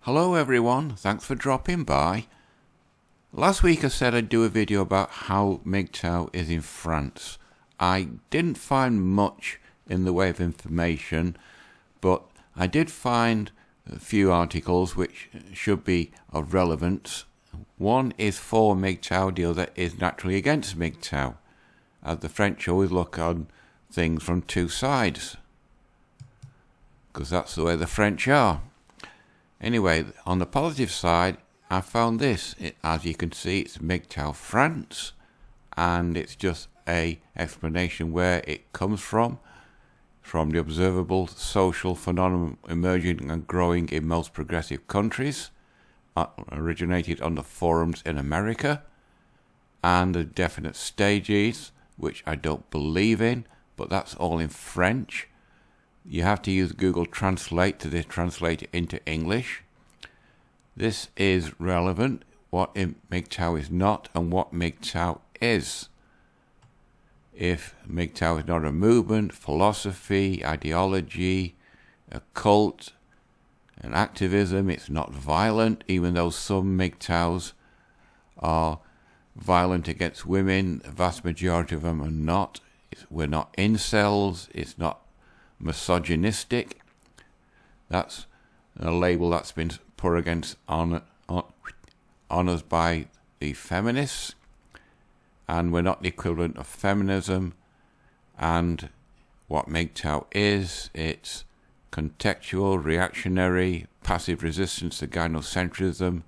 Hello everyone, thanks for dropping by. Last week I said I'd do a video about how MGTOW is in France. I didn't find much in the way of information, but I did find a few articles which should be of relevance. One is for MGTOW, the other is naturally against MGTOW, as the French always look on things from two sides, because that's the way the French are. Anyway, on the positive side, I found this. As you can see, it's MGTOW France, and it's just a explanation where it comes from the observable social phenomenon emerging and growing in most progressive countries, originated on the forums in America, and the definite stages, which I don't believe in, but that's all in French. You have to use Google Translate to translate it into English. This is relevant, what MGTOW is not and what MGTOW is. If MGTOW is not a movement, philosophy, ideology, a cult, an activism, it's not violent, even though some MGTOWs are violent against women. The vast majority of them are not. We're not incels, it's not misogynistic. That's a label that's been put against on us by the feminists, and we're not the equivalent of feminism. And what MGTOW is, it's contextual, reactionary, passive resistance to gynocentrism.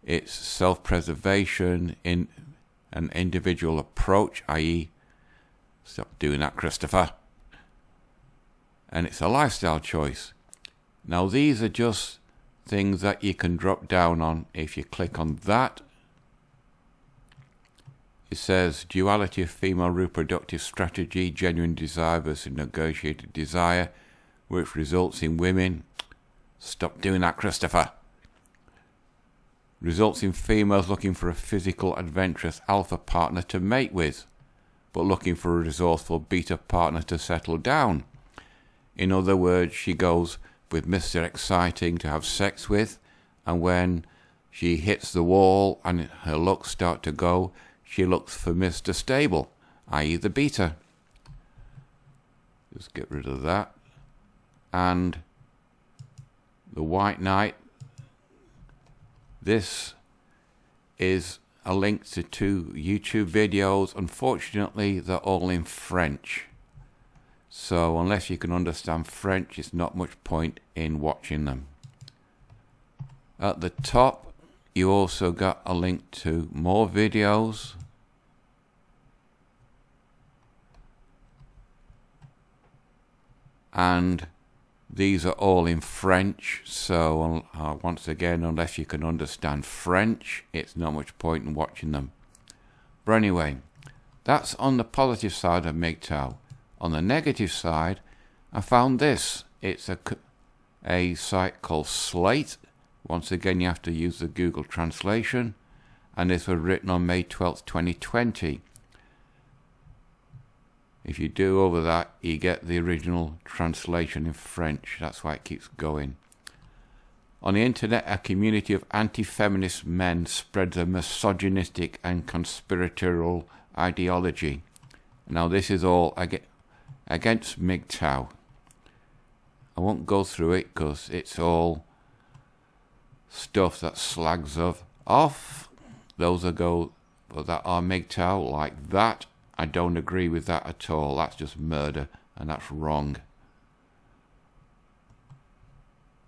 It's self-preservation in an individual approach, i.e., stop doing that, Christopher. And it's a lifestyle choice. Now, these are just things that you can drop down on. If you click on that, it says duality of female reproductive strategy, genuine desire versus negotiated desire, which results in women. Stop doing that, Christopher. Results in females looking for a physical, adventurous alpha partner to mate with, but looking for a resourceful beta partner to settle down. In other words, she goes with Mr. Exciting to have sex with, and when she hits the wall and her looks start to go, she looks for Mr. Stable, i.e. the beta. Just get rid of that. And the White Knight. This is a link to 2 YouTube videos. Unfortunately, they're all in French. So unless you can understand French, it's not much point in watching them. At the top, you also got a link to more videos. And these are all in French. So once again, unless you can understand French, it's not much point in watching them. But anyway, that's on the positive side of MGTOW. On the negative side, I found this. It's a site called Slate. Once again, you have to use the Google translation. And this was written on May 12th, 2020. If you do over that, you get the original translation in French. That's why it keeps going. On the internet, a community of anti-feminist men spreads a misogynistic and conspiratorial ideology. Now, this is all against MGTOW. I won't go through it because it's all stuff that slags off those that are MGTOW like that. I don't agree with that at all. That's just murder, and that's wrong.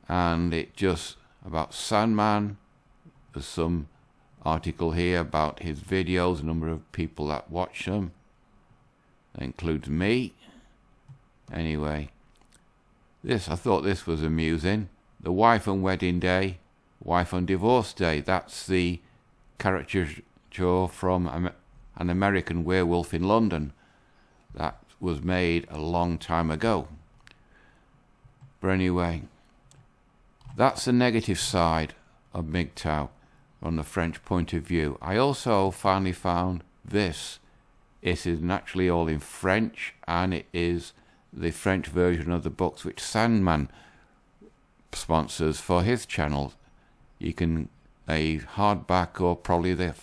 And it just about Sandman. There's some article here about his videos, a number of people that watch them. That includes me. Anyway, I thought this was amusing. The wife on wedding day, wife on divorce day. That's the caricature from An American Werewolf in London. That was made a long time ago. But anyway, that's the negative side of MGTOW from the French point of view. I also finally found this. It is naturally all in French, and it is the French version of the books which Sandman sponsors for his channel. You can a hardback or probably the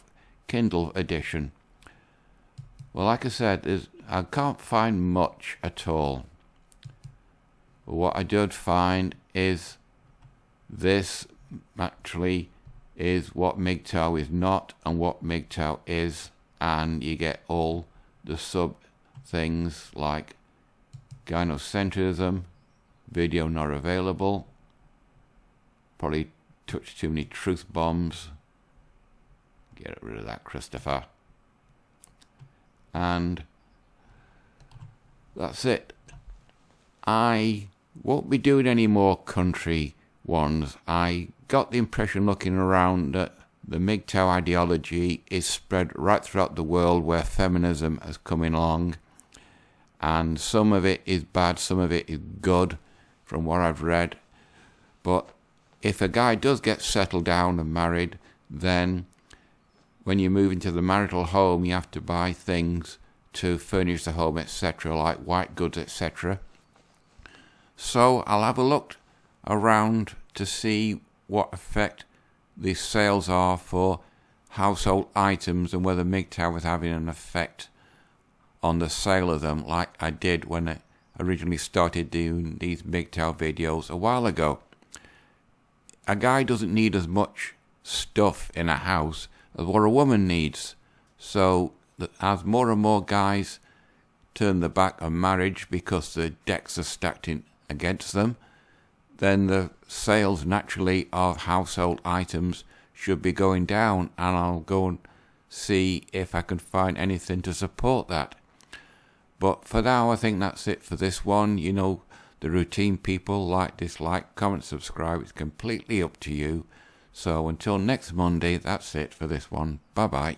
Kindle edition. Well, like I said, I can't find much at all. What I did find is this actually is what MGTOW is not and what MGTOW is, and you get all the sub things like gynocentrism, video not available, probably touch too many truth bombs, get rid of that, Christopher, and that's it. I won't be doing any more country ones. I got the impression looking around that the MGTOW ideology is spread right throughout the world where feminism has come along, and some of it is bad, some of it is good from what I've read. But if a guy does get settled down and married, then when you move into the marital home you have to buy things to furnish the home, etc., like white goods, etc. So I'll have a look around to see what effect the sales are for household items and whether MGTOW is having an effect on the sale of them, like I did when I originally started doing these MGTOW videos a while ago. A guy doesn't need as much stuff in a house as what a woman needs. So as more and more guys turn their back on marriage because the decks are stacked against them, then the sales naturally of household items should be going down, and I'll go and see if I can find anything to support that. But for now, I think that's it for this one. You know, the routine people, like, dislike, comment, subscribe. It's completely up to you. So until next Monday, that's it for this one. Bye-bye.